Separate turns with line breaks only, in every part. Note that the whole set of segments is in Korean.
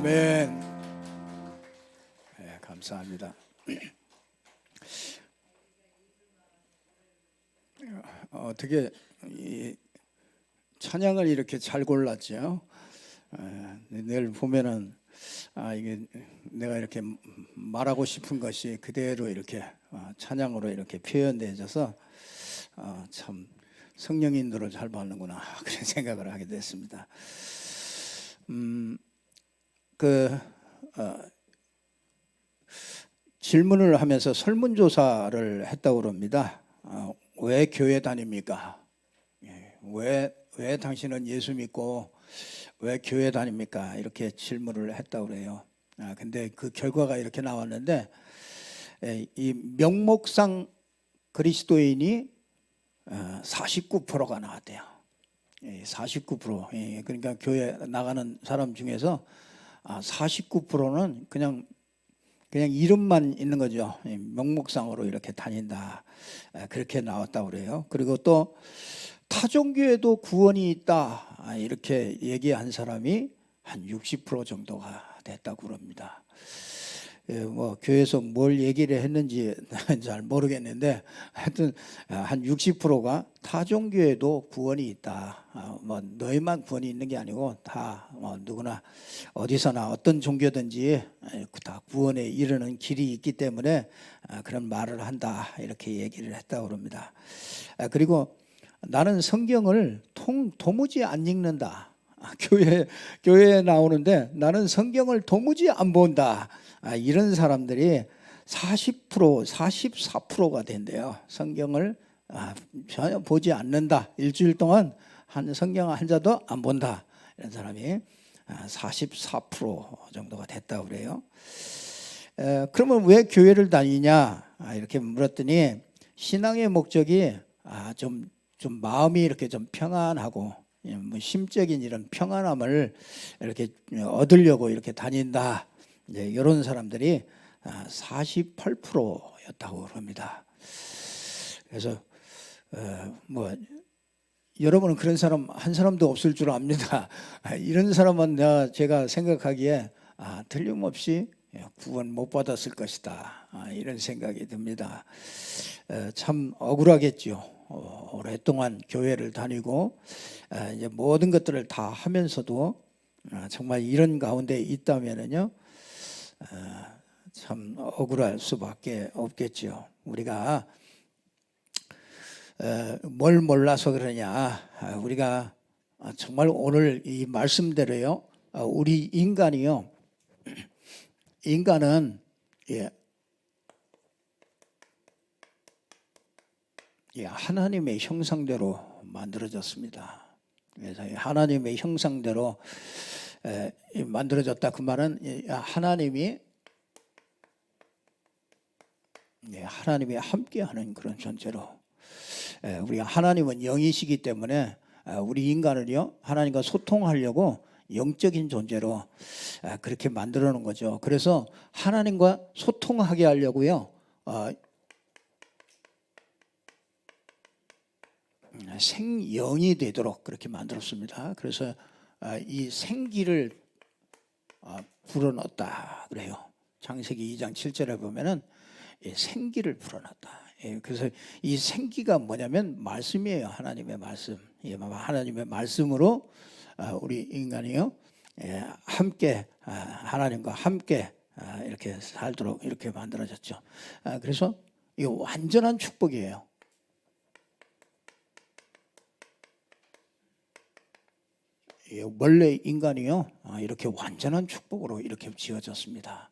아멘. 네, 감사합니다. 어떻게 이 찬양을 이렇게 잘 골랐죠? 늘 보면은 이게 내가 이렇게 말하고 싶은 것이 그대로 이렇게 찬양으로 이렇게 표현되어져서 참 성령 인도를 잘 받는구나 그런 생각을 하게 됐습니다. 질문을 하면서 설문조사를 했다고 그럽니다. 왜 교회 다닙니까? 왜 당신은 예수 믿고 왜 교회 다닙니까? 이렇게 질문을 했다고 그래요. 근데 그 결과가 이렇게 나왔는데, 이 명목상 그리스도인이 49%가 나왔대요. 49%. 그러니까 교회 나가는 사람 중에서 49%는 그냥 이름만 있는 거죠. 명목상으로 이렇게 다닌다. 그렇게 나왔다고 그래요. 그리고 또 타종교에도 구원이 있다. 이렇게 얘기한 사람이 한 60% 정도가 됐다고 그럽니다. 뭐 교회에서 뭘 얘기를 했는지 잘 모르겠는데 하여튼 한 60%가 타종교에도 구원이 있다. 뭐 너희만 구원이 있는 게 아니고 다 누구나 어디서나 어떤 종교든지 다 구원에 이르는 길이 있기 때문에 그런 말을 한다. 이렇게 얘기를 했다고 그럽니다. 그리고 나는 성경을 도무지 안 읽는다. 교회에 나오는데 나는 성경을 도무지 안 본다. 이런 사람들이 40%, 44%가 된대요. 성경을 전혀 보지 않는다. 일주일 동안 성경 한 자도 안 본다. 이런 사람이 44% 정도가 됐다고 그래요. 그러면 왜 교회를 다니냐? 이렇게 물었더니 신앙의 목적이 좀 마음이 이렇게 좀 평안하고 뭐 심적인 이런 평안함을 이렇게 얻으려고 이렇게 다닌다. 이제 이런 사람들이 48%였다고 합니다. 그래서 뭐 여러분은 그런 사람 한 사람도 없을 줄 압니다. 이런 사람은 제가 생각하기에 틀림없이 구원 못 받았을 것이다. 이런 생각이 듭니다. 참 억울하겠죠. 오랫동안 교회를 다니고 이제 모든 것들을 다 하면서도 정말 이런 가운데 있다면은요, 참 억울할 수밖에 없겠죠. 우리가 뭘 몰라서 그러냐? 우리가 정말 오늘 이 말씀대로요, 우리 인간은 하나님의 형상대로 만들어졌습니다. 그래서 하나님의 형상대로 만들어졌다. 그 말은 하나님이 함께하는 그런 존재로, 우리가 하나님은 영이시기 때문에 우리 인간을요 하나님과 소통하려고 영적인 존재로 그렇게 만들어 놓은 거죠. 그래서 하나님과 소통하게 하려고요 생영이 되도록 그렇게 만들었습니다. 그래서 이 생기를 불어넣었다 그래요. 창세기 2장 7절에 보면은 생기를 불어넣었다. 그래서 이 생기가 뭐냐면 말씀이에요. 하나님의 말씀. 하나님의 말씀으로 우리 인간이요 함께 하나님과 함께 이렇게 살도록 이렇게 만들어졌죠. 그래서 이 완전한 축복이에요. 원래 인간이요 이렇게 완전한 축복으로 이렇게 지어졌습니다.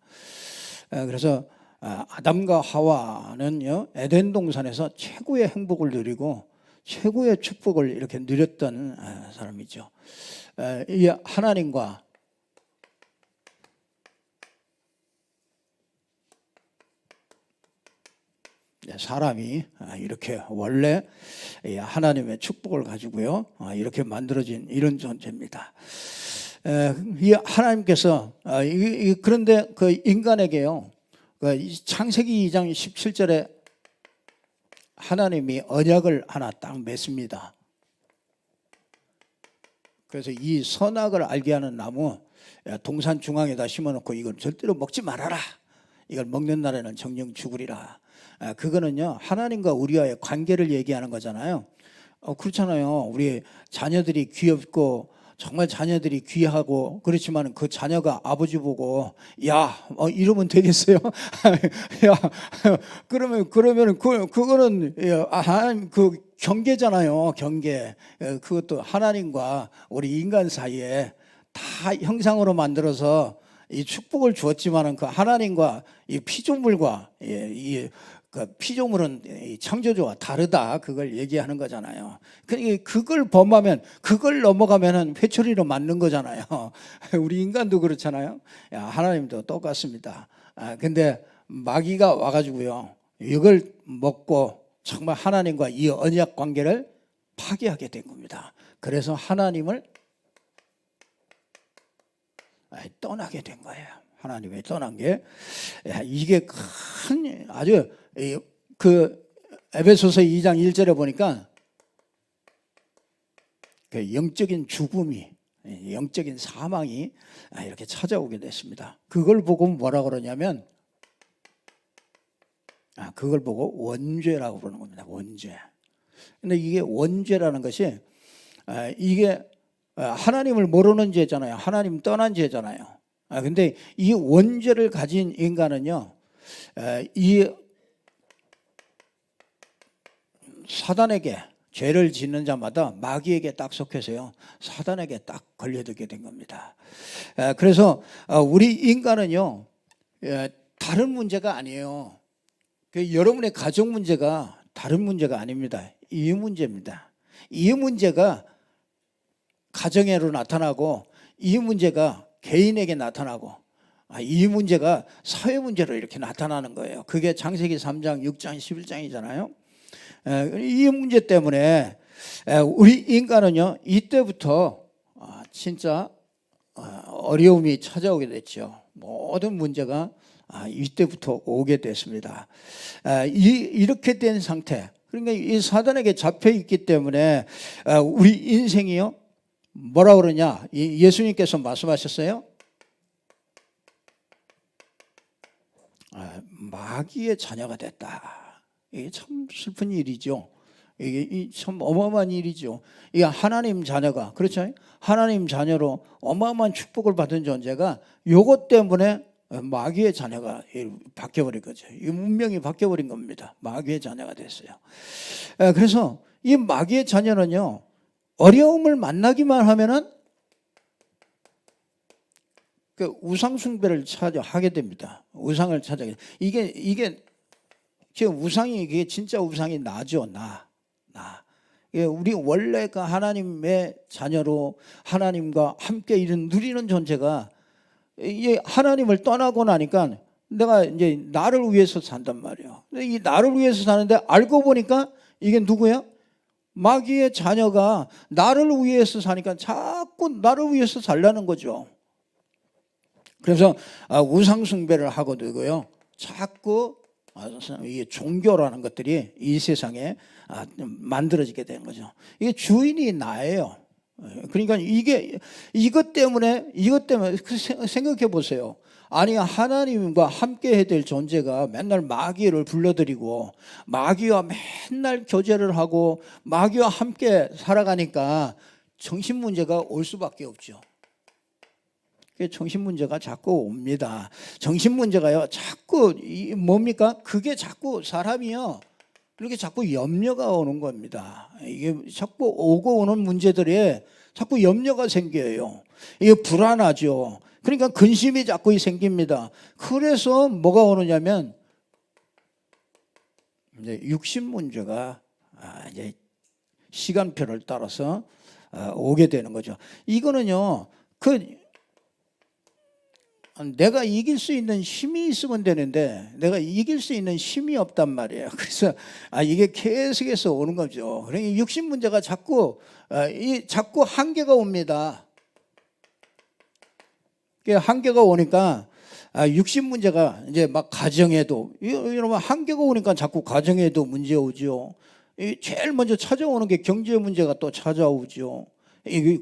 그래서 아담과 하와는요 에덴 동산에서 최고의 행복을 누리고 최고의 축복을 이렇게 누렸던 사람이죠. 이 하나님과 사람이 이렇게 원래 하나님의 축복을 가지고요 이렇게 만들어진 이런 존재입니다. 이 하나님께서 그런데 그 인간에게요 창세기 2장 17절에 하나님이 언약을 하나 딱 맺습니다. 그래서 이 선악을 알게 하는 나무 동산 중앙에다 심어놓고 이걸 절대로 먹지 말아라. 이걸 먹는 날에는 정령 죽으리라. 그거는요 하나님과 우리와의 관계를 얘기하는 거잖아요. 그렇잖아요. 우리 자녀들이 귀엽고 정말 자녀들이 귀하고 그렇지만 그 자녀가 아버지 보고 야 이러면 되겠어요? 야 그러면 그거는 그 경계잖아요. 경계. 그것도 하나님과 우리 인간 사이에 다 형상으로 만들어서 이 축복을 주었지만은 그 하나님과 이 피조물과 그 피조물은 창조주와 다르다. 그걸 얘기하는 거잖아요. 그러니까 그걸 범하면 그걸 넘어가면은 회초리로 맞는 거잖아요. 우리 인간도 그렇잖아요. 하나님도 똑같습니다. 근데 마귀가 와가지고요 이걸 먹고 정말 하나님과 이 언약 관계를 파괴하게 된 겁니다. 그래서 하나님을 떠나게 된 거예요. 하나님이 떠난 게 이게 큰 아주 그 에베소서 2장 1절에 보니까 그 영적인 죽음이 영적인 사망이 이렇게 찾아오게 됐습니다. 그걸 보고 뭐라 그러냐면 그걸 보고 원죄라고 부르는 겁니다. 원죄. 근데 이게 원죄라는 것이 이게 하나님을 모르는 죄잖아요. 하나님 떠난 죄잖아요. 근데 이 원죄를 가진 인간은요, 이 사단에게 죄를 짓는 자마다 마귀에게 딱 속해서요, 사단에게 딱 걸려들게 된 겁니다. 그래서 우리 인간은요, 다른 문제가 아니에요. 여러분의 가정 문제가 다른 문제가 아닙니다. 이 문제입니다. 이 문제가 가정애로 나타나고 이 문제가 개인에게 나타나고 이 문제가 사회 문제로 이렇게 나타나는 거예요. 그게 창세기 3장, 6장, 11장이잖아요. 이 문제 때문에 우리 인간은요 이때부터 진짜 어려움이 찾아오게 됐죠. 모든 문제가 이때부터 오게 됐습니다. 이렇게 된 상태, 그러니까 이 사단에게 잡혀 있기 때문에 우리 인생이요 뭐라 그러냐, 예수님께서 말씀하셨어요. 마귀의 자녀가 됐다. 이게 참 슬픈 일이죠. 이게 참 어마어마한 일이죠. 이게 하나님 자녀가, 그렇죠? 하나님 자녀로 어마어마한 축복을 받은 존재가 요것 때문에 마귀의 자녀가 바뀌어버린 거죠. 이 운명이 바뀌어버린 겁니다. 마귀의 자녀가 됐어요. 그래서 이 마귀의 자녀는요, 어려움을 만나기만 하면은 그 우상 숭배를 하게 됩니다. 우상을 찾아게. 이게 지금 우상이 이게 진짜 우상이 나죠. 나. 우리 원래가 하나님의 자녀로 하나님과 함께 누리는 존재가 이 하나님을 떠나고 나니까 내가 이제 나를 위해서 산단 말이에요. 이 나를 위해서 사는데 알고 보니까 이게 누구야? 마귀의 자녀가 나를 위해서 사니까 자꾸 나를 위해서 살라는 거죠. 그래서 우상 숭배를 하고 되고요. 자꾸 이 종교라는 것들이 이 세상에 만들어지게 되는 거죠. 이게 주인이 나예요. 그러니까 이것 때문에 생각해 보세요. 아니 하나님과 함께 해야 될 존재가 맨날 마귀를 불러들이고 마귀와 맨날 교제를 하고 마귀와 함께 살아가니까 정신 문제가 올 수밖에 없죠. 정신 문제가 자꾸 옵니다. 정신 문제가요 자꾸 뭡니까? 그게 자꾸 사람이요 이렇게 자꾸 염려가 오는 겁니다. 이게 자꾸 오고 오는 문제들에 자꾸 염려가 생겨요. 이게 불안하죠. 그러니까 근심이 자꾸 생깁니다. 그래서 뭐가 오느냐면 이제 육신 문제가 이제 시간표를 따라서 오게 되는 거죠. 이거는요, 내가 이길 수 있는 힘이 있으면 되는데 내가 이길 수 있는 힘이 없단 말이에요. 그래서 이게 계속해서 오는 거죠. 그러니까 육신 문제가 자꾸 한계가 옵니다. 한계가 오니까 육신 문제가 이제 막 가정에도 여러분 한계가 오니까 자꾸 가정에도 문제 오죠. 제일 먼저 찾아오는 게 경제 문제가 또 찾아오죠.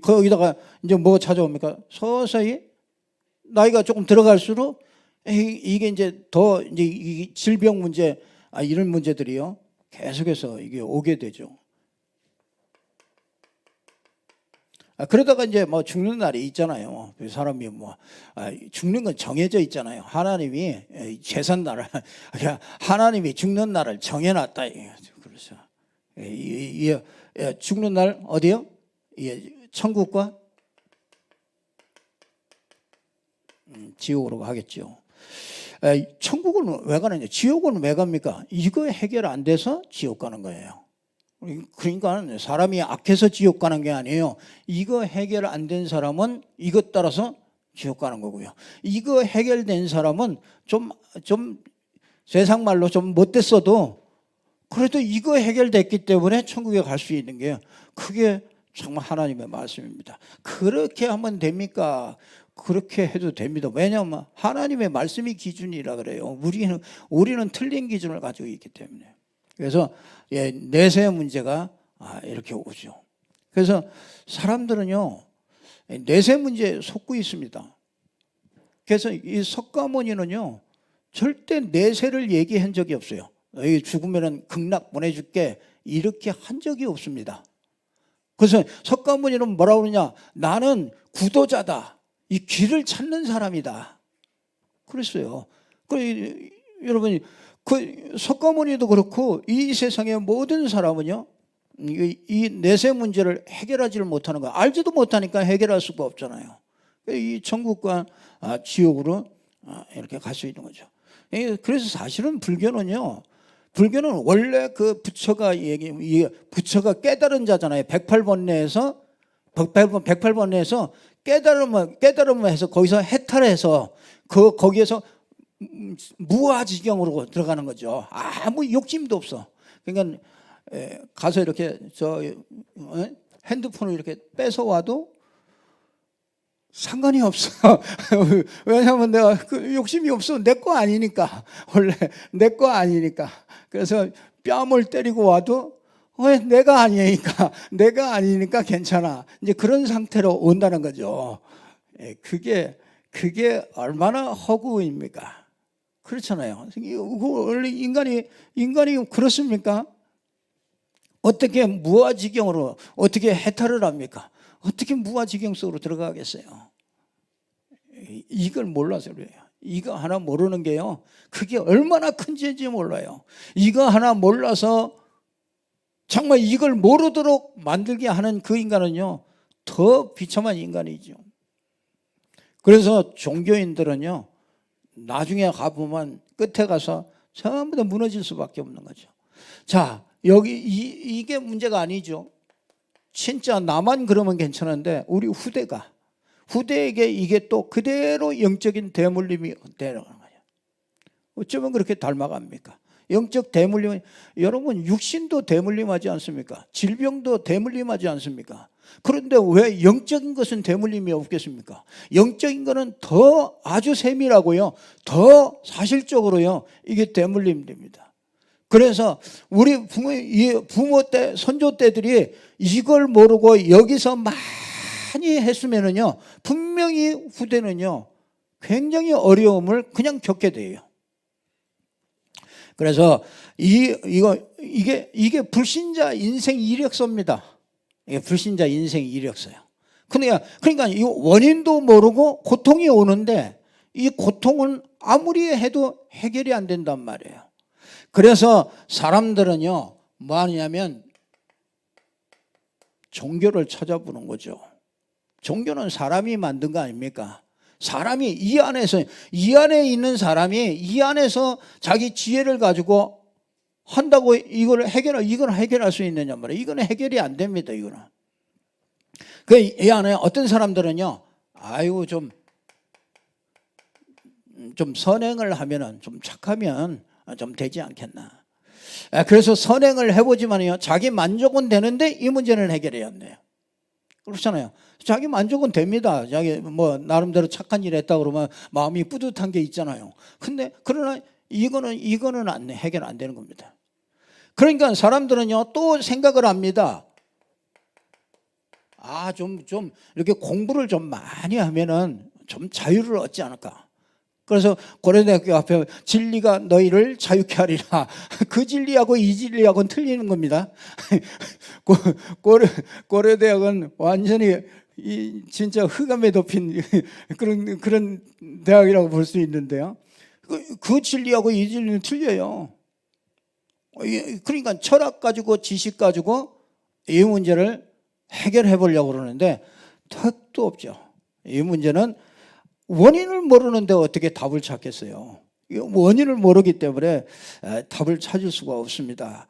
거기다가 이제 뭐가 찾아옵니까? 서서히 나이가 조금 들어갈수록 이게 이제 더 이제 이 질병 문제 이런 문제들이요 계속해서 이게 오게 되죠. 그러다가 이제 뭐 죽는 날이 있잖아요. 사람이 뭐 죽는 건 정해져 있잖아요. 하나님이 재산 날을 하나님이 죽는 날을 정해놨다. 그렇죠. 죽는 날 어디요? 천국과 지옥으로 가겠죠. 천국은 왜 가느냐? 지옥은 왜 갑니까? 이거 해결 안 돼서 지옥 가는 거예요. 그러니까 사람이 악해서 지옥 가는 게 아니에요. 이거 해결 안 된 사람은 이것 따라서 지옥 가는 거고요. 이거 해결된 사람은 좀 세상 말로 좀 못됐어도 그래도 이거 해결됐기 때문에 천국에 갈 수 있는 게 그게 정말 하나님의 말씀입니다. 그렇게 하면 됩니까? 그렇게 해도 됩니다. 왜냐하면 하나님의 말씀이 기준이라 그래요. 우리는 틀린 기준을 가지고 있기 때문에. 그래서 내세 문제가 이렇게 오죠. 그래서 사람들은요 내세 문제에 속고 있습니다. 그래서 이 석가모니는요 절대 내세를 얘기한 적이 없어요. 너희 죽으면 극락 보내줄게 이렇게 한 적이 없습니다. 그래서 석가모니는 뭐라고 그러냐? 나는 구도자다. 이 길을 찾는 사람이다. 그랬어요. 여러분 그 석가모니도 그렇고 이 세상의 모든 사람은요 이 내세 문제를 해결하지를 못하는 거야. 알지도 못하니까 해결할 수가 없잖아요. 이 천국과 지옥으로 이렇게 갈 수 있는 거죠. 그래서 사실은 불교는 원래 그 부처가 깨달은 자잖아요. 108번뇌에서 108번뇌에서 깨달음을 해서 거기서 해탈해서 거기에서 무아지경으로 들어가는 거죠. 아무 욕심도 없어. 그러니까 가서 이렇게 핸드폰을 이렇게 뺏어와도 상관이 없어. 왜냐하면 내가 그 욕심이 없어. 내 거 아니니까. 원래 내 거 아니니까. 그래서 뺨을 때리고 와도 내가 아니니까 괜찮아. 이제 그런 상태로 온다는 거죠. 그게 얼마나 허구입니까? 그렇잖아요. 원래 인간이 그렇습니까? 어떻게 무아지경으로 어떻게 해탈을 합니까? 어떻게 무아지경 속으로 들어가겠어요? 이걸 몰라서 그래요. 이거 하나 모르는 게요. 그게 얼마나 큰 죄인지 몰라요. 이거 하나 몰라서 정말 이걸 모르도록 만들게 하는 그 인간은요. 더 비참한 인간이죠. 그래서 종교인들은요. 나중에 가보면 끝에 가서 전부 다 무너질 수밖에 없는 거죠. 자, 여기 이게 문제가 아니죠. 진짜 나만 그러면 괜찮은데 우리 후대에게 이게 또 그대로 영적인 대물림이 되는 거예요. 어쩌면 그렇게 닮아갑니까? 영적 대물림, 여러분 육신도 대물림하지 않습니까? 질병도 대물림하지 않습니까? 그런데 왜 영적인 것은 대물림이 없겠습니까? 영적인 것은 더 아주 세밀하고요, 더 사실적으로요, 이게 대물림됩니다. 그래서 우리 부모 때, 선조 때들이 이걸 모르고 여기서 많이 했으면은요, 분명히 후대는요, 굉장히 어려움을 그냥 겪게 돼요. 그래서 이게 불신자 인생 이력서입니다. 이게 불신자 인생 이력서요. 그러니까 이 원인도 모르고 고통이 오는데 이 고통은 아무리 해도 해결이 안 된단 말이에요. 그래서 사람들은요, 뭐 하냐면 종교를 찾아보는 거죠. 종교는 사람이 만든 거 아닙니까? 사람이 이 안에 있는 사람이 이 안에서 자기 지혜를 가지고 한다고 이걸 해결할 수 있느냐 말이에요. 이거는 해결이 안 됩니다. 이거는. 이 안에 어떤 사람들은요, 아이고 좀 선행을 하면은, 좀 착하면 좀 되지 않겠나. 그래서 선행을 해보지만요, 자기 만족은 되는데 이 문제는 해결해야 한대요. 그렇잖아요. 자기 만족은 됩니다. 자기 뭐 나름대로 착한 일 했다 그러면 마음이 뿌듯한 게 있잖아요. 그러나 이거는 해결 안 되는 겁니다. 그러니까 사람들은요, 또 생각을 합니다. 좀 이렇게 공부를 좀 많이 하면은 좀 자유를 얻지 않을까. 그래서 고려대학교 앞에 진리가 너희를 자유케 하리라. 그 진리하고 이 진리하고는 틀리는 겁니다. 고려대학은 완전히 진짜 흑암에 덮인 그런 대학이라고 볼 수 있는데요. 그 진리하고 이 진리는 틀려요. 그러니까 철학 가지고 지식 가지고 이 문제를 해결해 보려고 그러는데 택도 없죠. 이 문제는 원인을 모르는데 어떻게 답을 찾겠어요? 원인을 모르기 때문에 답을 찾을 수가 없습니다.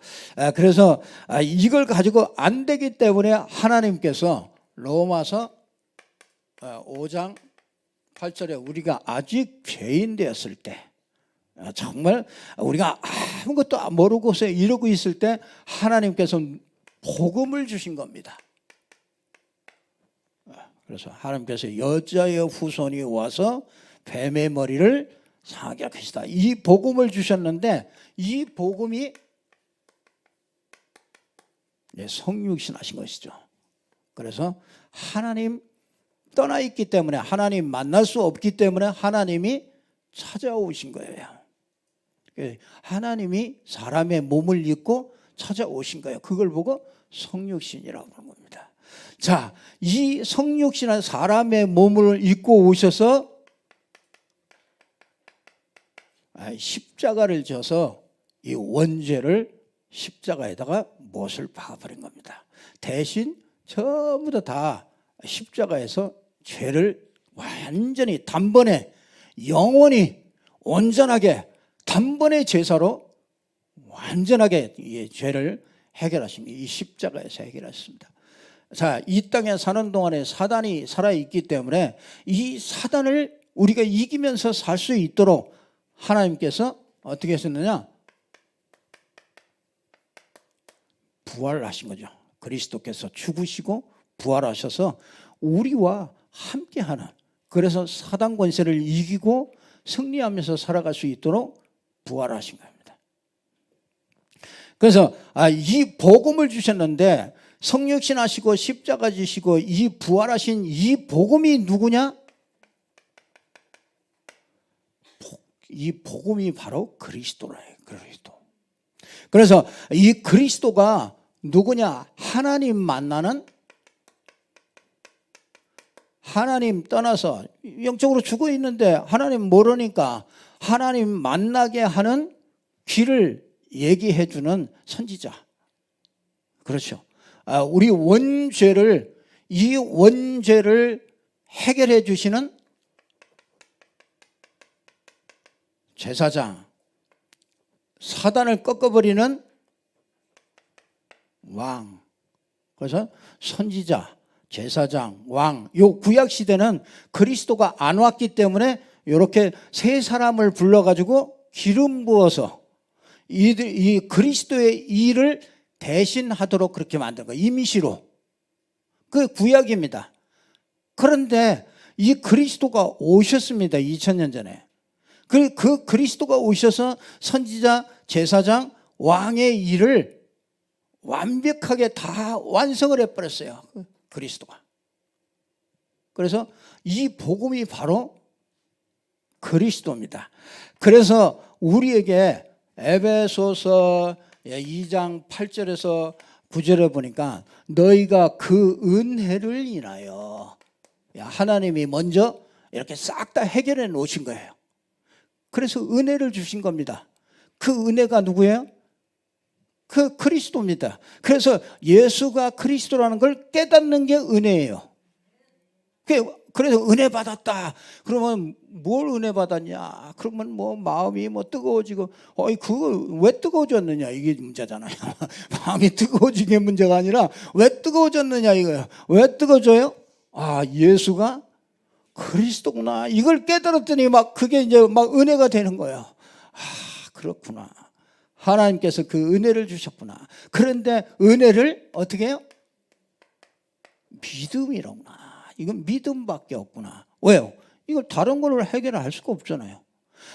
그래서 이걸 가지고 안 되기 때문에 하나님께서 로마서 5장 8절에 우리가 아직 죄인 되었을 때, 정말 우리가 아무것도 모르고서 이러고 있을 때 하나님께서 복음을 주신 겁니다. 그래서 하나님께서 여자의 후손이 와서 뱀의 머리를 상하게 할 것이다. 이 복음을 주셨는데 이 복음이 성육신 하신 것이죠. 그래서 하나님 떠나 있기 때문에, 하나님 만날 수 없기 때문에 하나님이 찾아오신 거예요. 하나님이 사람의 몸을 입고 찾아오신 거예요. 그걸 보고 성육신이라고 하는 겁니다. 자, 이 성육신한 사람의 몸을 입고 오셔서 십자가를 져서 이 원죄를 십자가에다가 못을 박아버린 겁니다. 대신 전부 다 십자가에서 죄를 완전히 단번에 영원히 온전하게 단번에 제사로 완전하게 이 죄를 해결하십니다. 이 십자가에서 해결하셨습니다. 자, 이 땅에 사는 동안에 사단이 살아있기 때문에 이 사단을 우리가 이기면서 살 수 있도록 하나님께서 어떻게 하셨느냐? 부활하신 거죠. 그리스도께서 죽으시고 부활하셔서 우리와 함께하는, 그래서 사단 권세를 이기고 승리하면서 살아갈 수 있도록 부활하신 겁니다. 그래서 이 복음을 주셨는데 성육신 하시고 십자가 지시고 이 부활하신 이 복음이 누구냐? 이 복음이 바로 그리스도라요. 그리스도. 그래서 이 그리스도가 누구냐? 하나님 만나는, 하나님 떠나서 영적으로 죽어 있는데 하나님 모르니까 하나님 만나게 하는 길을 얘기해 주는 선지자. 그렇죠. 우리 원죄를, 이 원죄를 해결해 주시는 제사장, 사단을 꺾어버리는 왕. 그래서 선지자, 제사장, 왕. 요 구약 시대는 그리스도가 안 왔기 때문에 이렇게 세 사람을 불러가지고 기름 부어서 이 그리스도의 일을 대신하도록 그렇게 만든 거예요. 임시로. 그 구약입니다. 그런데 이 그리스도가 오셨습니다. 2000년 전에. 그 그리스도가 오셔서 선지자, 제사장, 왕의 일을 완벽하게 다 완성을 해버렸어요. 그리스도가. 그래서 이 복음이 바로 그리스도입니다. 그래서 우리에게 에베소서 2장 8절에서 9절에 보니까 너희가 그 은혜를 인하여, 하나님이 먼저 이렇게 싹 다 해결해 놓으신 거예요. 그래서 은혜를 주신 겁니다. 그 은혜가 누구예요? 그 그리스도입니다. 그래서 예수가 그리스도라는 걸 깨닫는 게 은혜예요. 그래서 은혜 받았다. 그러면 뭘 은혜 받았냐? 그러면 뭐 마음이 뭐 뜨거워지고, 그거 왜 뜨거워졌느냐? 이게 문제잖아요. 마음이 뜨거워진 게 문제가 아니라 왜 뜨거워졌느냐 이거예요. 왜 뜨거워져요? 예수가 그리스도구나. 이걸 깨달았더니 막 그게 이제 막 은혜가 되는 거예요. 그렇구나. 하나님께서 그 은혜를 주셨구나. 그런데 은혜를 어떻게 해요? 믿음이로구나. 이건 믿음밖에 없구나. 왜요? 이걸 다른 걸로 해결할 수가 없잖아요.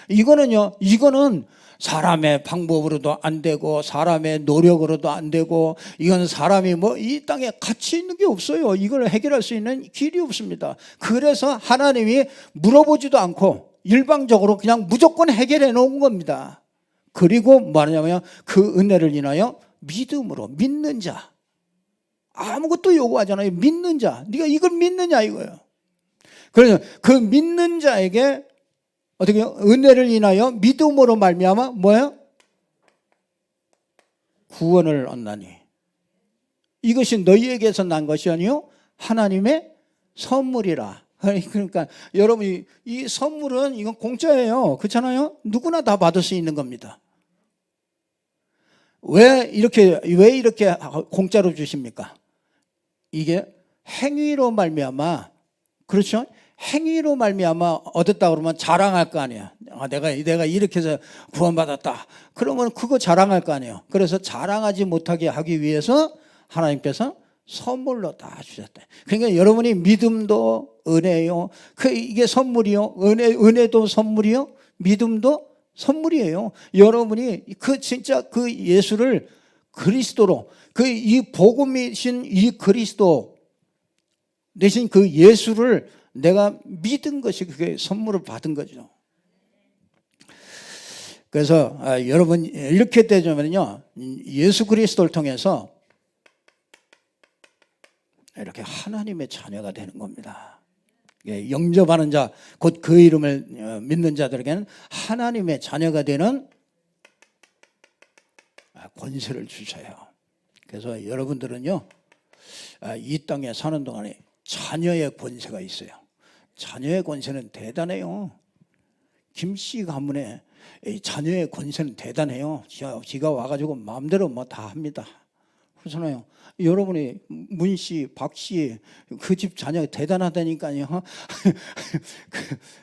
이거는 사람의 방법으로도 안 되고 사람의 노력으로도 안 되고 이건 사람이 뭐 이 땅에 가치 있는 게 없어요. 이걸 해결할 수 있는 길이 없습니다. 그래서 하나님이 물어보지도 않고 일방적으로 그냥 무조건 해결해 놓은 겁니다. 그리고 뭐하냐면 그 은혜를 인하여 믿음으로 믿는 자, 아무것도 요구하잖아요. 믿는 자, 네가 이걸 믿느냐 이거예요. 그래서 그 믿는 자에게 어떻게 해요? 은혜를 인하여 믿음으로 말미암아 뭐예요? 구원을 얻나니 이것이 너희에게서 난 것이 아니요 하나님의 선물이라. 그러니까 여러분이 이 선물은 이건 공짜예요. 그렇잖아요? 누구나 다 받을 수 있는 겁니다. 왜 이렇게 공짜로 주십니까? 이게 행위로 말미암아, 그렇죠? 행위로 말미암아 얻었다 그러면 자랑할 거 아니에요. 내가 이렇게 해서 구원받았다. 그러면 그거 자랑할 거 아니에요. 그래서 자랑하지 못하게 하기 위해서 하나님께서 선물로 다 주셨다. 그러니까 여러분이 믿음도 은혜요. 이게 선물이요. 은혜도 선물이요. 믿음도 선물이에요. 여러분이 진짜 그 예수를 그리스도로, 이 복음이신 이 그리스도 대신 그 예수를 내가 믿은 것이 그게 선물을 받은 거죠. 그래서 여러분 이렇게 되자면요, 예수 그리스도를 통해서 이렇게 하나님의 자녀가 되는 겁니다. 영접하는 자, 곧 그 이름을 믿는 자들에게는 하나님의 자녀가 되는 권세를 주셔요. 그래서 여러분들은요, 이 땅에 사는 동안에 자녀의 권세가 있어요. 자녀의 권세는 대단해요. 김씨 가문에 자녀의 권세는 대단해요. 지가 와가지고 마음대로 뭐 다 합니다. 그렇잖아요. 여러분이 문씨, 박씨, 그 집 자녀 대단하다니까요.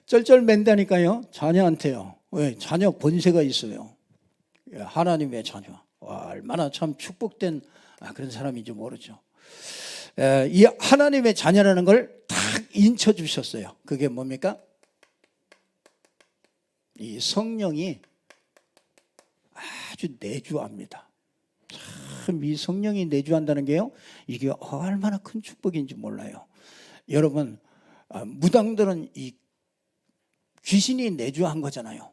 쩔쩔맨다니까요. 자녀한테요. 왜? 자녀 권세가 있어요. 하나님의 자녀. 와, 얼마나 참 축복된 그런 사람인지 모르죠. 이 하나님의 자녀라는 걸 딱 인쳐 주셨어요. 그게 뭡니까? 이 성령이 아주 내주합니다. 참 이 성령이 내주한다는 게요, 이게 얼마나 큰 축복인지 몰라요. 여러분, 무당들은 이 귀신이 내주한 거잖아요.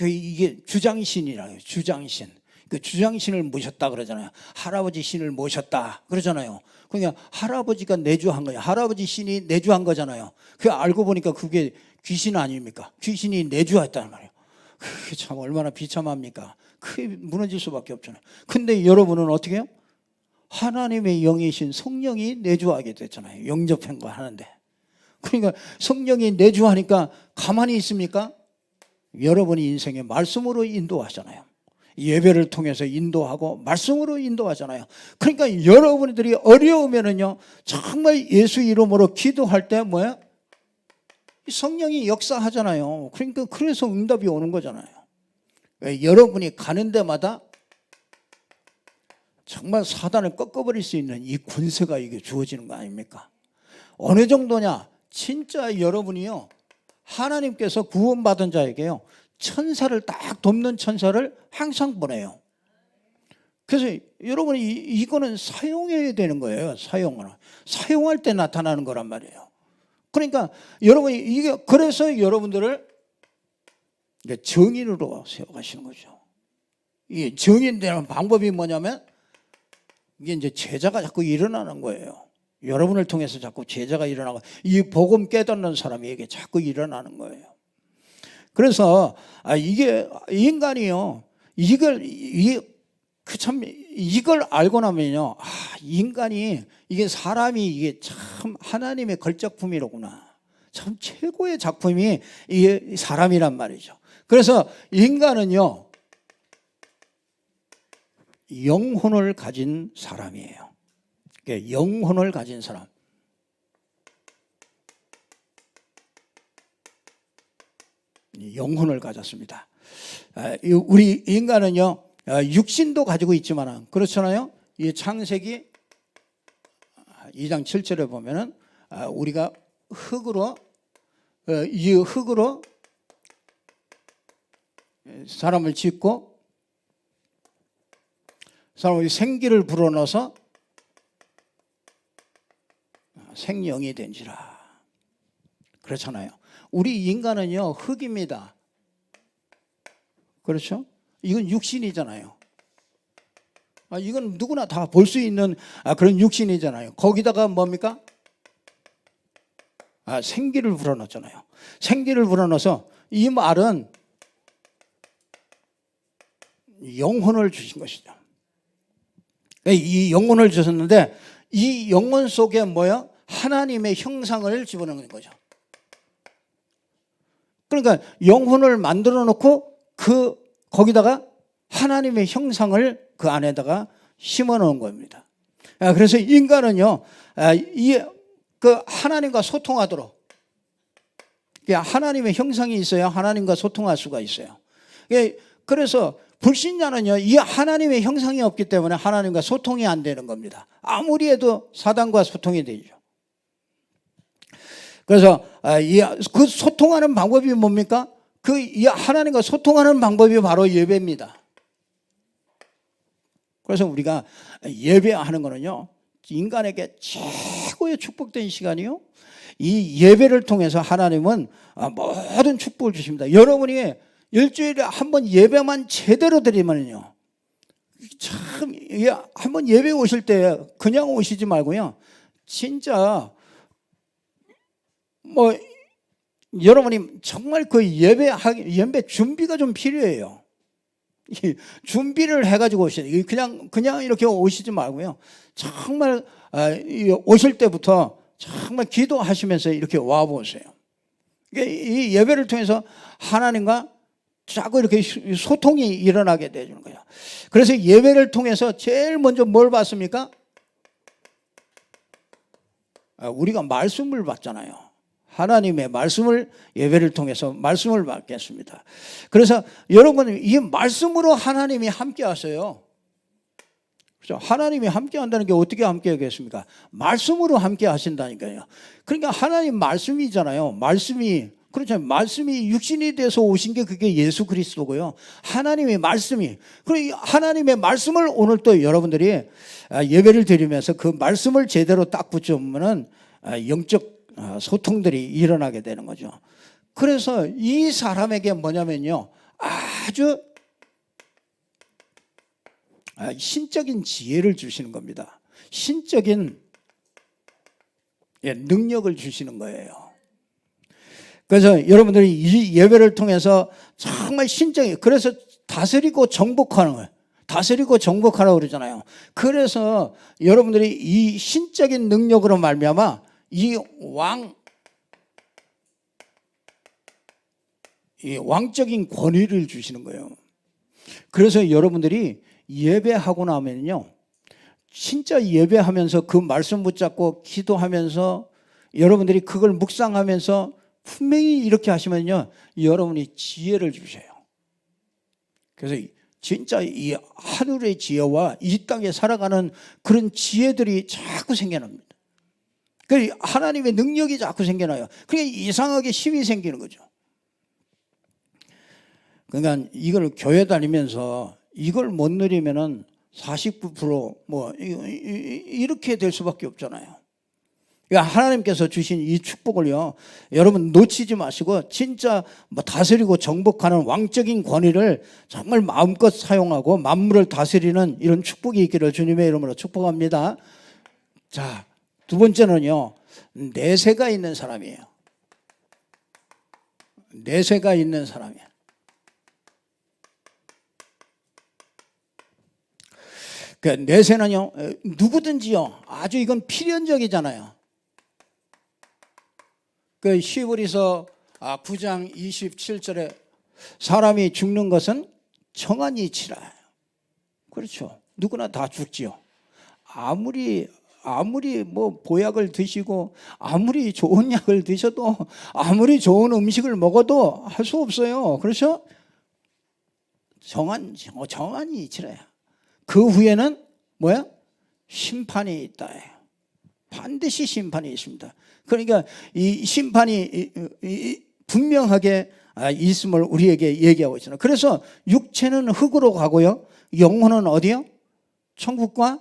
이게 주장신이라요. 주장신. 그 주장신을 모셨다 그러잖아요. 할아버지 신을 모셨다 그러잖아요. 그러니까 할아버지가 내주한 거예요. 할아버지 신이 내주한 거잖아요. 그 알고 보니까 그게 귀신 아닙니까? 귀신이 내주했다는 말이에요. 그게 참 얼마나 비참합니까? 크게 무너질 수밖에 없잖아요. 근데 여러분은 어떻게 해요? 하나님의 영이신 성령이 내주하게 됐잖아요. 영접한 거 하는데. 그러니까 성령이 내주하니까 가만히 있습니까? 여러분이 인생의 말씀으로 인도하잖아요. 예배를 통해서 인도하고 말씀으로 인도하잖아요. 그러니까 여러분들이 어려우면은요, 정말 예수 이름으로 기도할 때 뭐야? 성령이 역사하잖아요. 그러니까 그래서 응답이 오는 거잖아요. 왜? 여러분이 가는 데마다 정말 사단을 꺾어버릴 수 있는 이 권세가 이게 주어지는 거 아닙니까? 어느 정도냐? 진짜 여러분이요, 하나님께서 구원받은 자에게요, 천사를 딱 돕는 천사를 항상 보내요. 그래서 여러분이 이거는 사용해야 되는 거예요. 사용할 때 나타나는 거란 말이에요. 그러니까 여러분이 이게 그래서 여러분들을 정인으로 세워가시는 거죠. 이 정인되는 방법이 뭐냐면 이게 이제 제자가 자꾸 일어나는 거예요. 여러분을 통해서 자꾸 제자가 일어나고 이 복음 깨닫는 사람에게 자꾸 일어나는 거예요. 그래서 이게 인간이요, 이걸 알고 나면요, 인간이 이게 사람이 이게 참 하나님의 걸작품이로구나. 참 최고의 작품이 이게 사람이란 말이죠. 그래서 인간은요, 영혼을 가진 사람이에요. 영혼을 가진 사람. 영혼을 가졌습니다. 우리 인간은요, 육신도 가지고 있지만 그렇잖아요. 이 창세기 2장 7절에 보면은 우리가 이 흙으로 사람을 짓고 사람의 생기를 불어넣어서 생명이 된지라. 그렇잖아요. 우리 인간은요, 흙입니다. 그렇죠? 이건 육신이잖아요. 이건 누구나 다 볼 수 있는 그런 육신이잖아요. 거기다가 뭡니까? 생기를 불어넣었잖아요. 생기를 불어넣어서 이 말은 영혼을 주신 것이죠. 이 영혼을 주셨는데 이 영혼 속에 뭐야? 하나님의 형상을 집어넣는 거죠. 그러니까 영혼을 만들어 놓고 거기다가 하나님의 형상을 그 안에다가 심어 놓은 겁니다. 그래서 인간은요, 그 하나님과 소통하도록, 하나님의 형상이 있어야 하나님과 소통할 수가 있어요. 그래서 불신자는요, 이 하나님의 형상이 없기 때문에 하나님과 소통이 안 되는 겁니다. 아무리 해도 사단과 소통이 되죠. 그래서 그 소통하는 방법이 뭡니까? 이 하나님과 소통하는 방법이 바로 예배입니다. 그래서 우리가 예배하는 거는요, 인간에게 최고의 축복된 시간이요, 이 예배를 통해서 하나님은 모든 축복을 주십니다. 여러분이 일주일에 한 번 예배만 제대로 드리면요, 참 한 번 예배 오실 때 그냥 오시지 말고요, 진짜 여러분이 정말 그 예배 준비가 좀 필요해요. 준비를 해가지고 오시죠. 그냥 이렇게 오시지 말고요, 정말 오실 때부터 정말 기도하시면서 이렇게 와 보세요. 이 예배를 통해서 하나님과 자꾸 이렇게 소통이 일어나게 되는 거예요. 그래서 예배를 통해서 제일 먼저 뭘 받습니까? 우리가 말씀을 받잖아요. 하나님의 말씀을 예배를 통해서 말씀을 받겠습니다. 그래서 여러분, 이 말씀으로 하나님이 함께 하세요. 그렇죠? 하나님이 함께 한다는 게 어떻게 함께 하겠습니까? 말씀으로 함께 하신다니까요. 그러니까 하나님 말씀이잖아요. 그렇죠. 말씀이 육신이 돼서 오신 게 그게 예수 그리스도고요. 하나님의 말씀이, 그리고 하나님의 말씀을 오늘 또 여러분들이 예배를 드리면서 그 말씀을 제대로 딱 붙여보면은 영적 소통들이 일어나게 되는 거죠. 그래서 이 사람에게 뭐냐면요, 아주 신적인 지혜를 주시는 겁니다. 신적인 능력을 주시는 거예요. 그래서 여러분들이 이 예배를 통해서 정말 그래서 다스리고 정복하는 거예요. 다스리고 정복하라고 그러잖아요. 그래서 여러분들이 이 신적인 능력으로 말미암아 이 왕적인 권위를 주시는 거예요. 그래서 여러분들이 예배하고 나면요, 진짜 예배하면서 그 말씀 붙잡고 기도하면서 여러분들이 그걸 묵상하면서 분명히 이렇게 하시면요, 여러분이 지혜를 주셔요. 그래서 진짜 이 하늘의 지혜와 이 땅에 살아가는 그런 지혜들이 자꾸 생겨납니다. 그래서 하나님의 능력이 자꾸 생겨나요. 그러니까 이상하게 힘이 생기는 거죠. 그러니까 이걸 교회 다니면서 이걸 못 누리면은 49% 이렇게 될 수밖에 없잖아요. 그러니까 하나님께서 주신 이 축복을요, 여러분 놓치지 마시고 진짜 다스리고 정복하는 왕적인 권위를 정말 마음껏 사용하고 만물을 다스리는 이런 축복이 있기를 주님의 이름으로 축복합니다. 자, 두 번째는요, 내세가 있는 사람이에요. 내세가 있는 사람이에요. 그 내세는요, 누구든지요, 아주 이건 필연적이잖아요. 그 히브리서 9장 27절에 사람이 죽는 것은 정한 이치라. 그렇죠. 누구나 다 죽지요. 아무리 보약을 드시고 아무리 좋은 약을 드셔도 아무리 좋은 음식을 먹어도 할 수 없어요. 그렇죠? 정한 이치라. 그 후에는 뭐야? 심판이 있다. 반드시 심판이 있습니다. 그러니까 이 심판이 분명하게 있음을 우리에게 얘기하고 있잖아요. 그래서 육체는 흙으로 가고요, 영혼은 어디요? 천국과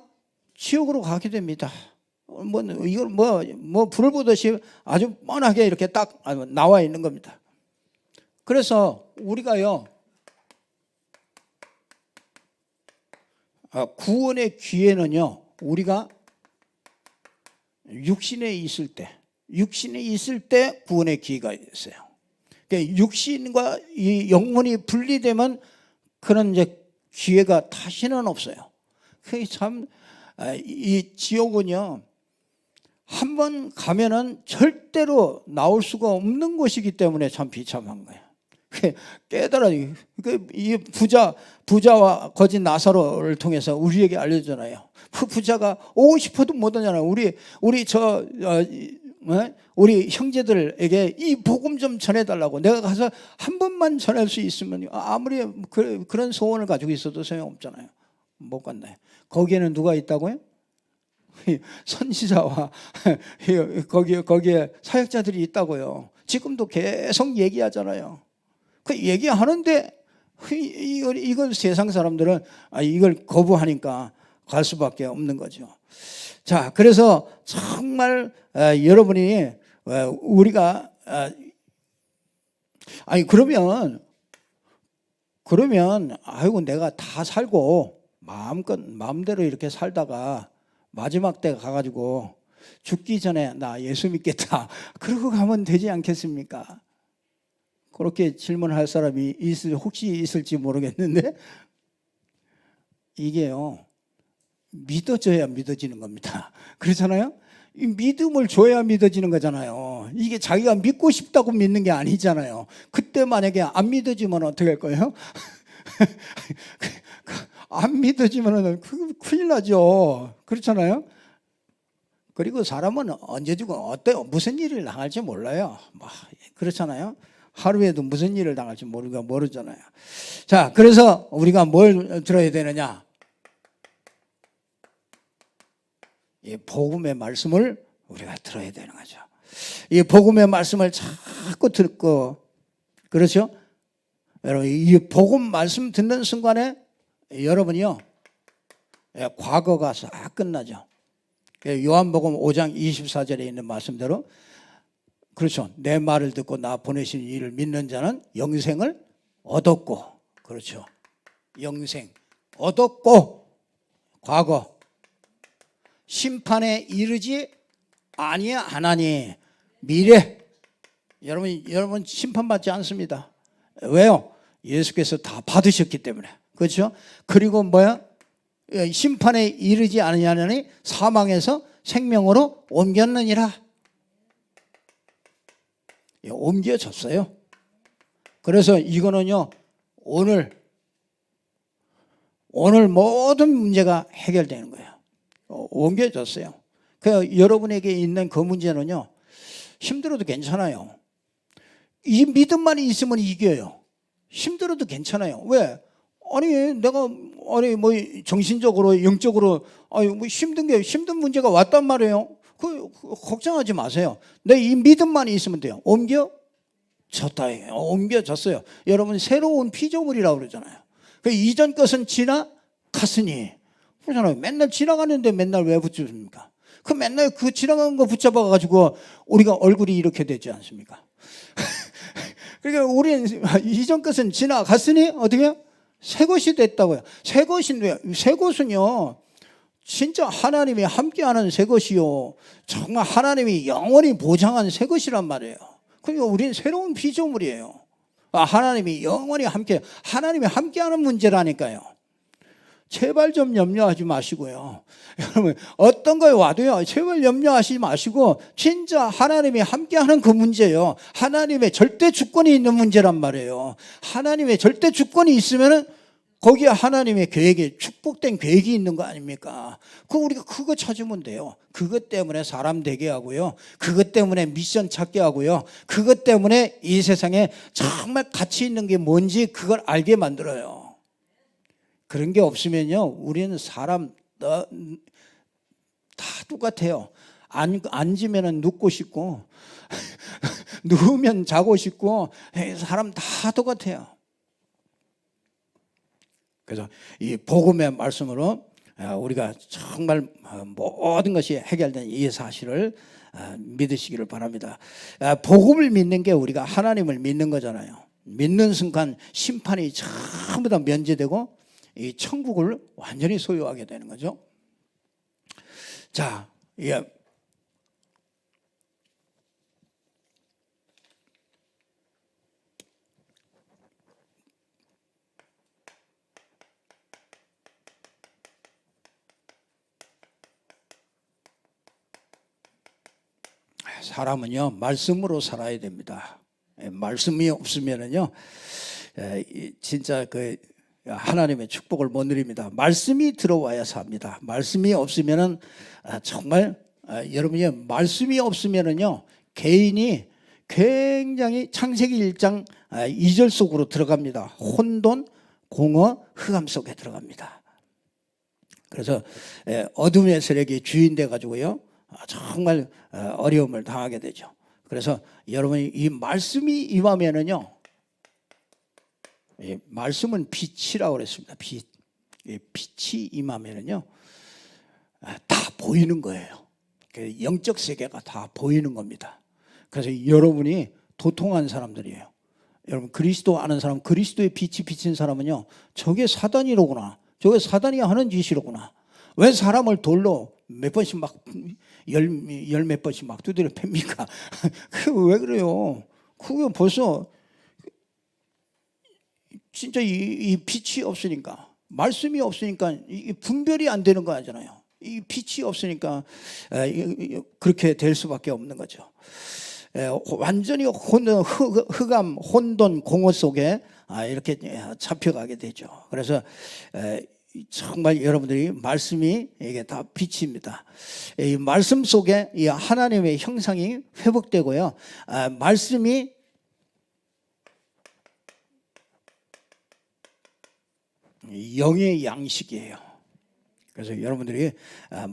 지옥으로 가게 됩니다. 이걸 불을 보듯이 아주 뻔하게 이렇게 딱 나와 있는 겁니다. 그래서 우리가요, 구원의 기회는요, 우리가 육신에 있을 때 구원의 기회가 있어요. 그러니까 육신과 이 영혼이 분리되면 그런 이제 기회가 다시는 없어요. 그게 참, 이 지옥은요, 한번 가면은 절대로 나올 수가 없는 곳이기 때문에 참 비참한 거예요. 깨달아요. 이 부자와 거짓 나사로를 통해서 우리에게 알려주잖아요. 그 부자가 오고 싶어도 못 오잖아요. 우리 형제들에게 이 복음 좀 전해달라고, 내가 가서 한 번만 전할 수 있으면, 아무리 그런 소원을 가지고 있어도 소용없잖아요. 못 간다요. 거기에는 누가 있다고요? 선지자와 거기에 사역자들이 있다고요. 지금도 계속 얘기하잖아요. 그 얘기하는데 이걸 세상 사람들은 이걸 거부하니까 갈 수밖에 없는 거죠. 자, 그래서 정말 여러분이 우리가 그러면 아이고 내가 다 살고 마음대로 이렇게 살다가 마지막 때 가가지고 죽기 전에 나 예수 믿겠다 그러고 가면 되지 않겠습니까? 그렇게 질문할 사람이 혹시 있을지 모르겠는데, 이게요, 믿어져야 믿어지는 겁니다. 그렇잖아요? 이 믿음을 줘야 믿어지는 거잖아요. 이게 자기가 믿고 싶다고 믿는 게 아니잖아요. 그때 만약에 안 믿어지면 어떻게 할 거예요? 안 믿어지면 큰일 나죠. 그렇잖아요? 그리고 사람은 언제 죽어 무슨 일을 당할지 몰라요. 그렇잖아요? 하루에도 무슨 일을 당할지 모르잖아요. 자, 그래서 우리가 뭘 들어야 되느냐? 이 복음의 말씀을 우리가 들어야 되는 거죠. 이 복음의 말씀을 자꾸 듣고, 그렇죠? 여러분, 이 복음 말씀 듣는 순간에 여러분이요, 과거가 싹 끝나죠. 요한복음 5장 24절에 있는 말씀대로, 그렇죠, 내 말을 듣고 나 보내신 이를 믿는 자는 영생을 얻었고, 그렇죠, 영생 얻었고, 과거 심판에 이르지 아니하나니 미래. 여러분 심판받지 않습니다. 왜요? 예수께서 다 받으셨기 때문에. 그렇죠? 그리고 심판에 이르지 아니하나니 사망에서 생명으로 옮겼느니라. 옮겨졌어요. 그래서 이거는요, 오늘 모든 문제가 해결되는 거예요. 옮겨졌어요. 여러분에게 있는 그 문제는요, 힘들어도 괜찮아요. 이 믿음만 있으면 이겨요. 힘들어도 괜찮아요. 왜? 내가 정신적으로 영적으로 힘든 문제가 왔단 말이에요. 걱정하지 마세요. 내 이 믿음만 있으면 돼요. 옮겨졌다. 옮겨졌어요. 여러분, 새로운 피조물이라고 그러잖아요. 이전 것은 지나갔으니. 그러잖아요. 맨날 지나가는데 맨날 왜 붙잡습니까? 맨날 지나간 거 붙잡아가지고 우리가 얼굴이 이렇게 되지 않습니까? 그러니까 우리는 이전 것은 지나갔으니 어떻게? 새 것이 됐다고요. 새 것은요, 진짜 하나님이 함께하는 새 것이요, 정말 하나님이 영원히 보장한 새 것이란 말이에요. 그러니까 우리는 새로운 피조물이에요. 하나님이 영원히 함께하는 문제라니까요. 제발 좀 염려하지 마시고요. 여러분, 어떤 거에 와도요, 제발 염려하지 마시고, 진짜 하나님이 함께하는 그 문제예요. 하나님의 절대 주권이 있는 문제란 말이에요. 하나님의 절대 주권이 있으면은 거기에 하나님의 계획에 축복된 계획이 있는 거 아닙니까? 우리가 그거 찾으면 돼요. 그것 때문에 사람 되게 하고요, 그것 때문에 미션 찾게 하고요, 그것 때문에 이 세상에 정말 가치 있는 게 뭔지 그걸 알게 만들어요. 그런 게 없으면요, 우리는 사람 다 똑같아요. 앉으면 눕고 싶고 누우면 자고 싶고 사람 다 똑같아요. 그래서 이 복음의 말씀으로 우리가 정말 모든 것이 해결된 이 사실을 믿으시기를 바랍니다. 복음을 믿는 게 우리가 하나님을 믿는 거잖아요. 믿는 순간 심판이 전부 다 면제되고 이 천국을 완전히 소유하게 되는 거죠. 자, 사람은요 말씀으로 살아야 됩니다. 말씀이 없으면은요 진짜 그 하나님의 축복을 못 누립니다. 말씀이 들어와야 삽니다. 말씀이 없으면은 정말 여러분이 말씀이 없으면은요 개인이 굉장히 창세기 1장 2절 속으로 들어갑니다. 혼돈, 공허, 흑암 속에 들어갑니다. 그래서 어둠의 세력이 주인 돼 가지고요 정말 어려움을 당하게 되죠. 그래서 여러분이 이 말씀이 임하면은요, 말씀은 빛이라고 그랬습니다. 빛. 빛이 임하면은요, 다 보이는 거예요. 영적 세계가 다 보이는 겁니다. 그래서 여러분이 도통한 사람들이에요. 여러분 그리스도 아는 사람, 그리스도의 빛이 비친 사람은요, 저게 사단이로구나. 저게 사단이 하는 짓이로구나. 왜 사람을 돌로 몇 번씩 막 열 몇 번씩 막 두드려 팹니까? 그게 왜 그래요? 그게 벌써 진짜 이 빛이 없으니까, 말씀이 없으니까 이 분별이 안 되는 거잖아요. 이 빛이 없으니까 그렇게 될 수밖에 없는 거죠. 완전히 흑암, 혼돈, 공허 속에 이렇게 잡혀가게 되죠. 그래서 정말 여러분들이 말씀이 이게 다 빛입니다. 이 말씀 속에 이 하나님의 형상이 회복되고요. 말씀이 영의 양식이에요. 그래서 여러분들이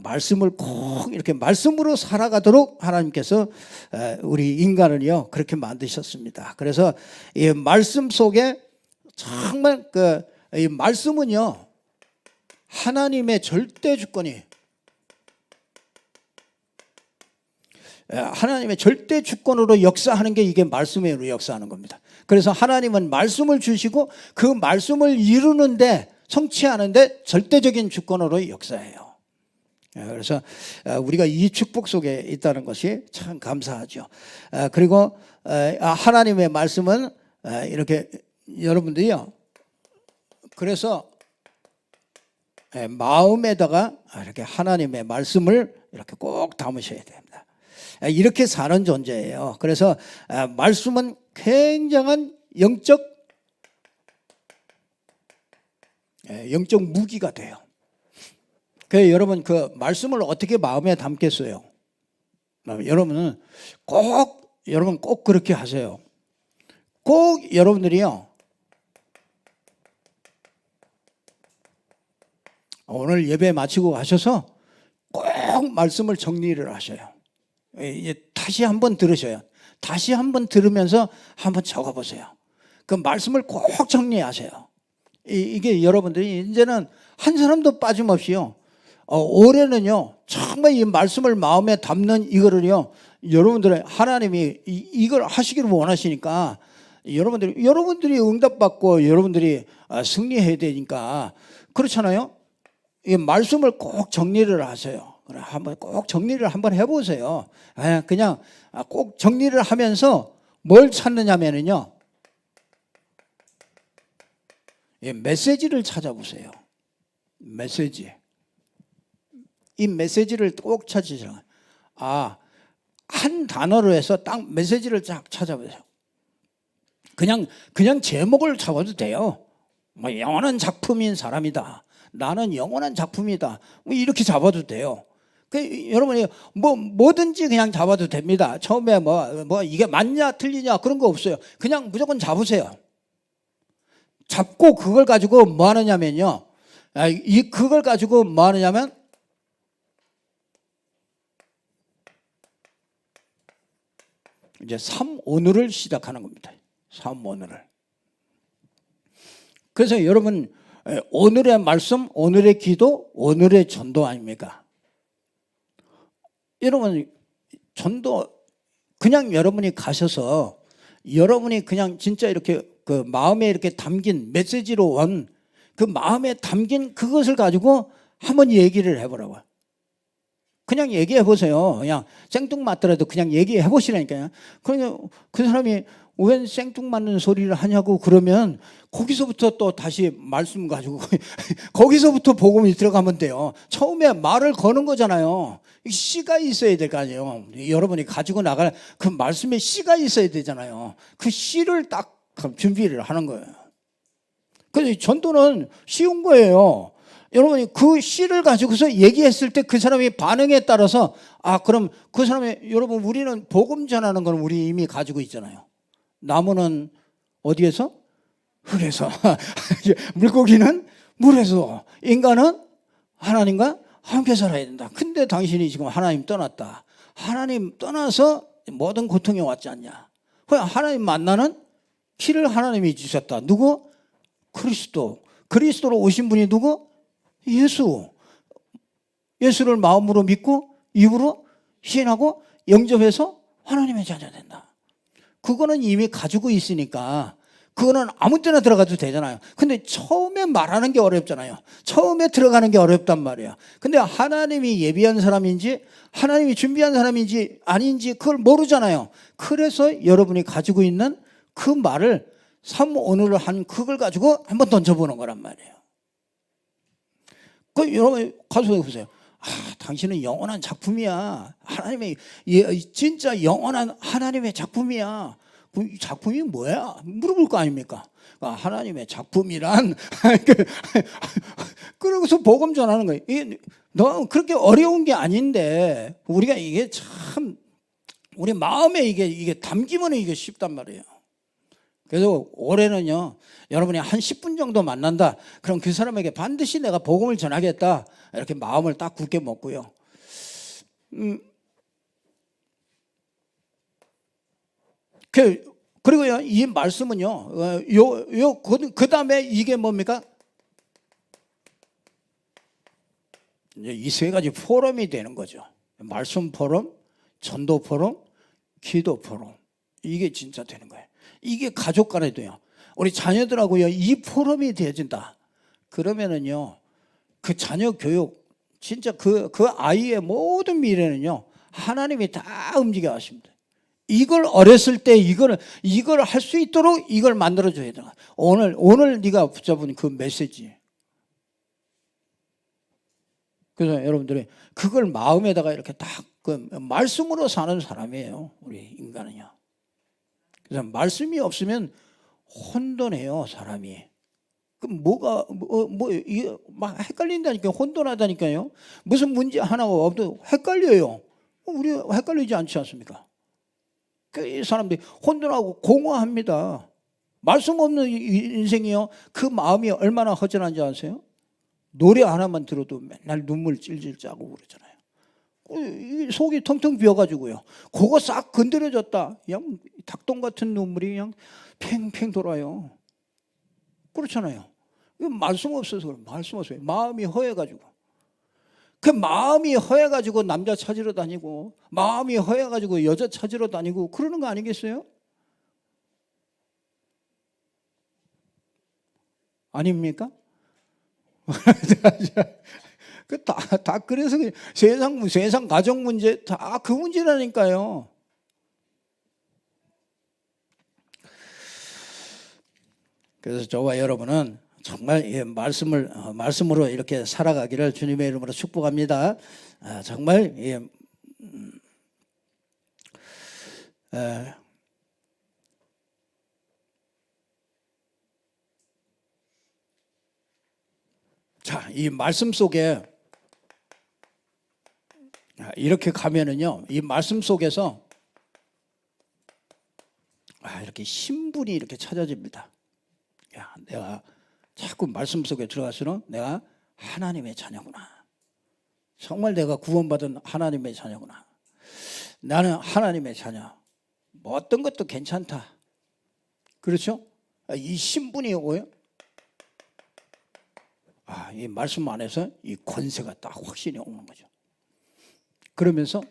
말씀을 꼭 이렇게 말씀으로 살아가도록 하나님께서 우리 인간을요 그렇게 만드셨습니다. 그래서 이 말씀 속에 정말 이 말씀은요 하나님의 절대 주권이, 하나님의 절대 주권으로 역사하는 게 이게 말씀으로 역사하는 겁니다. 그래서 하나님은 말씀을 주시고 그 말씀을 이루는데, 성취하는데 절대적인 주권으로 역사해요. 그래서 우리가 이 축복 속에 있다는 것이 참 감사하죠. 그리고 하나님의 말씀은 이렇게 여러분들이요, 그래서 마음에다가 이렇게 하나님의 말씀을 이렇게 꼭 담으셔야 됩니다. 이렇게 사는 존재예요. 그래서 말씀은 굉장한 영적 무기가 돼요. 그래서 여러분 그 말씀을 어떻게 마음에 담겠어요? 여러분은 꼭 그렇게 하세요. 꼭 여러분들이요, 오늘 예배 마치고 가셔서 꼭 말씀을 정리를 하셔요. 다시 한번 들으셔요. 다시 한번 들으면서 한번 적어보세요. 그 말씀을 꼭 정리하세요. 이게 여러분들이 이제는 한 사람도 빠짐없이요, 올해는요 정말 이 말씀을 마음에 담는 이거를요, 여러분들의 하나님이 이걸 하시기를 원하시니까 여러분들이 응답받고 여러분들이 승리해야 되니까, 그렇잖아요. 이 말씀을 꼭 정리를 하세요. 한번 꼭 정리를 한번 해보세요. 그냥 꼭 정리를 하면서 뭘 찾느냐면요, 메시지를 찾아보세요. 메시지. 이 메시지를 꼭 찾으세요. 한 단어로 해서 딱 메시지를 쫙 찾아보세요. 그냥 제목을 잡아도 돼요. 뭐 영원한 작품인 사람이다, 나는 영원한 작품이다, 뭐 이렇게 잡아도 돼요. 여러분이 뭐든지 그냥 잡아도 됩니다. 처음에 뭐 이게 맞냐 틀리냐 그런 거 없어요. 그냥 무조건 잡으세요. 잡고 그걸 가지고 뭐 하느냐면요, 그걸 가지고 뭐 하느냐면 이제 삼오늘을 시작하는 겁니다. 삼오늘을. 그래서 여러분 오늘의 말씀, 오늘의 기도, 오늘의 전도 아닙니까? 여러분 전도 그냥 여러분이 가셔서 여러분이 그냥 진짜 이렇게 그 마음에 이렇게 담긴 메시지로 온 그 마음에 담긴 그것을 가지고 한번 얘기를 해보라고요. 그냥 얘기해 보세요. 그냥 생뚱맞더라도 그냥 얘기해 보시라니까요. 그러니까 그 사람이 왜 생뚱맞는 소리를 하냐고 그러면 거기서부터 또 다시 말씀 가지고 거기서부터 복음이 들어가면 돼요. 처음에 말을 거는 거잖아요. 씨가 있어야 될 거 아니에요. 여러분이 가지고 나갈 그 말씀에 씨가 있어야 되잖아요. 그 씨를 딱 준비를 하는 거예요. 그래서 전도는 쉬운 거예요. 여러분이 그 씨를 가지고서 얘기했을 때 그 사람의 반응에 따라서 그럼 그 사람의 여러분 우리는 복음 전하는 건 우리 이미 가지고 있잖아요. 나무는 어디에서? 흙에서. 물고기는 물에서. 인간은 하나님과 함께 살아야 된다. 근데 당신이 지금 하나님 떠났다. 하나님 떠나서 모든 고통이 왔지 않냐. 하나님 만나는 피를 하나님이 주셨다. 누구? 그리스도. 그리스도로 오신 분이 누구? 예수. 예수를 마음으로 믿고 입으로 시인하고 영접해서 하나님의 자녀 된다. 그거는 이미 가지고 있으니까 그거는 아무 때나 들어가도 되잖아요. 근데 처음에 말하는 게 어렵잖아요. 처음에 들어가는 게 어렵단 말이에요. 근데 하나님이 예비한 사람인지 하나님이 준비한 사람인지 아닌지 그걸 모르잖아요. 그래서 여러분이 가지고 있는 그 말을 삼오늘을 한 그걸 가지고 한번 던져보는 거란 말이에요. 그 여러분 가서 보세요. 당신은 영원한 작품이야. 하나님의 진짜 영원한 하나님의 작품이야. 그 작품이 뭐야? 물어볼 거 아닙니까? 하나님의 작품이란 그러고서 복음 전하는 거예요. 이게 너 그렇게 어려운 게 아닌데 우리가 이게 참 우리 마음에 이게 담기면 이게 쉽단 말이에요. 그래서 올해는요, 여러분이 한 10분 정도 만난다. 그럼 그 사람에게 반드시 내가 복음을 전하겠다. 이렇게 마음을 딱 굳게 먹고요. 그리고요, 이 말씀은요, 그 다음에 이게 뭡니까? 이 세 가지 포럼이 되는 거죠. 말씀 포럼, 전도 포럼, 기도 포럼. 이게 진짜 되는 거예요. 이게 가족 간에도요. 우리 자녀들하고요. 이 포럼이 되어진다. 그러면은요. 그 자녀 교육 진짜 그 아이의 모든 미래는요. 하나님이 다 움직여 하십니다. 이걸 어렸을 때 이걸 할 수 있도록 이걸 만들어 줘야 돼. 오늘 네가 붙잡은 그 메시지. 그래서 여러분들이 그걸 마음에다가 이렇게 딱 그 말씀으로 사는 사람이에요. 우리 인간은요. 그래서 말씀이 없으면 혼돈해요, 사람이. 그럼 이게 막 헷갈린다니까요. 혼돈하다니까요. 무슨 문제 하나가 없어도 헷갈려요. 우리 헷갈리지 않지 않습니까? 이 사람들이 혼돈하고 공허합니다. 말씀 없는 인생이요. 그 마음이 얼마나 허전한지 아세요? 노래 하나만 들어도 맨날 눈물 찔찔 짜고 그러잖아요. 속이 텅텅 비어가지고요. 그거 싹 건드려졌다. 그냥 닭똥 같은 눈물이 그냥 팽팽 돌아요. 그렇잖아요. 말씀 없어서 그래. 말씀 없어요. 마음이 허해가지고. 그 마음이 허해가지고 남자 찾으러 다니고 마음이 허해가지고 여자 찾으러 다니고 그러는 거 아니겠어요? 아닙니까? 다 그래서 세상 가정 문제 다 그 문제라니까요. 그래서 저와 여러분은 정말 말씀으로 이렇게 살아가기를 주님의 이름으로 축복합니다. 정말 자, 이 말씀 속에 이렇게 가면은요, 이 말씀 속에서 이렇게 신분이 이렇게 찾아집니다. 야, 내가 자꾸 말씀 속에 들어가서는 내가 하나님의 자녀구나. 정말 내가 구원받은 하나님의 자녀구나. 나는 하나님의 자녀. 뭐 어떤 것도 괜찮다. 그렇죠? 이 신분이 오요. 이 말씀 안에서 이 권세가 딱 확신이 오는 거죠. 그러면서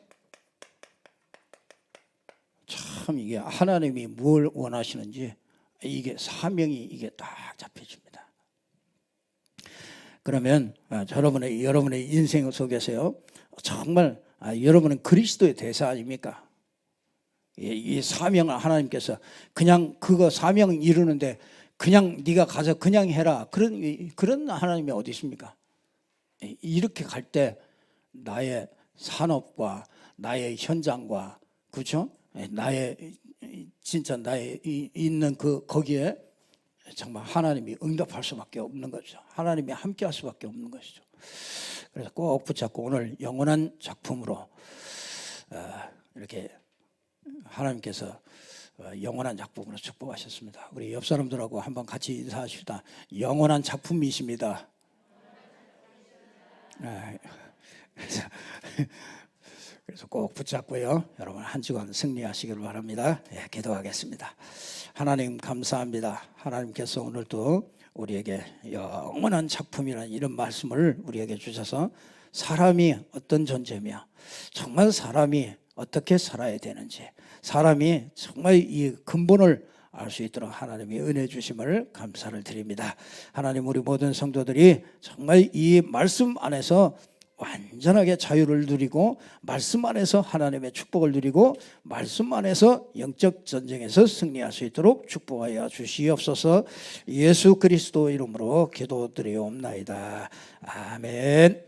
참 이게 하나님이 뭘 원하시는지 이게 사명이 이게 딱 잡혀집니다. 그러면 여러분의 인생 속에서요, 정말 여러분은 그리스도의 대사 아닙니까? 이 사명을 하나님께서 그냥 그거 사명 이루는데 그냥 네가 가서 그냥 해라, 그런 하나님이 어디 있습니까? 이렇게 갈 때 나의 산업과 나의 현장과, 그렇죠? 진짜 나의 있는 거기에 정말 하나님이 응답할 수밖에 없는 거죠. 하나님이 함께할 수밖에 없는 것이죠. 그래서 꼭 붙잡고 오늘 영원한 작품으로 이렇게 하나님께서 영원한 작품으로 축복하셨습니다. 우리 옆 사람들하고 한번 같이 인사하십시다. 영원한 작품이십니다. 그래서 꼭 붙잡고요, 여러분 한 주간 승리하시길 바랍니다. 기도하겠습니다. 하나님 감사합니다. 하나님께서 오늘도 우리에게 영원한 작품이라는 이런 말씀을 우리에게 주셔서 사람이 어떤 존재며 정말 사람이 어떻게 살아야 되는지, 사람이 정말 이 근본을 알 수 있도록 하나님이 은혜 주심을 감사를 드립니다. 하나님, 우리 모든 성도들이 정말 이 말씀 안에서 완전하게 자유를 누리고 말씀 안에서 하나님의 축복을 누리고 말씀 안에서 영적 전쟁에서 승리할 수 있도록 축복하여 주시옵소서. 예수 그리스도 이름으로 기도드리옵나이다. 아멘.